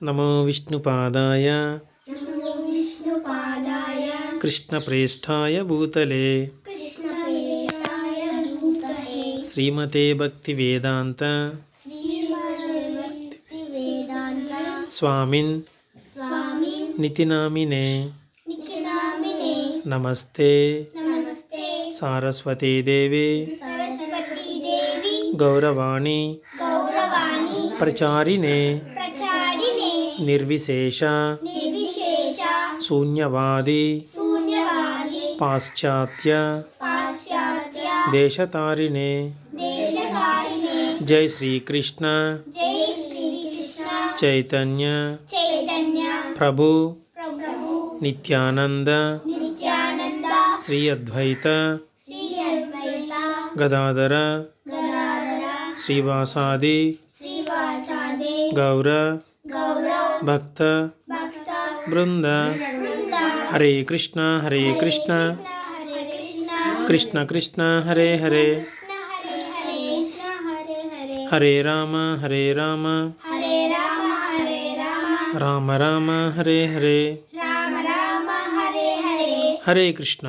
నమో విష్ణుపాదాయ నమో విష్ణుపాదాయ కృష్ణప్రేష్ఠాయ భూతలే కృష్ణప్రేష్ఠాయ భూతలే శ్రీమతే భక్తివేదాంత శ్రీమద్భక్తి వేదాంత స్వామిన్ స్వామిన్ నితినామినే నిఖిలామినే నమస్తే నమస్తే సారస్వతీదేవి సరస్వతీ దేవి గౌరవాణి గౌరవాణి ప్రచారిణే ప్రచారిణే నిర్విశేష నిర్విశేష శూన్యవాది శూన్యవాది పాశ్చాత్య పాశ్చాత్య దేశతారిణే దేశకారిణే జై శ్రీకృష్ణ జై శ్రీకృష్ణ చైతన్య చైతన్య ప్రభు ప్రభు నిత్యానంద నిత్యానంద శ్రీ అద్వైత శ్రీ అద్వైత గదాధర గదాధర శ్రీవాసాది శ్రీవాసాదే గౌర గౌరవ భక్త భక్త బృంద బృంద హరే కృష్ణ హరే కృష్ణ హరే కృష్ణ కృష్ణ కృష్ణ హరే హరే కృష్ణ హరే హరే కృష్ణ హరే హరే హరే రామ హరే రామ హరే రామ హరే రామ రామ రామ హరే హరే రామ రామ హరే హరే హరే కృష్ణ.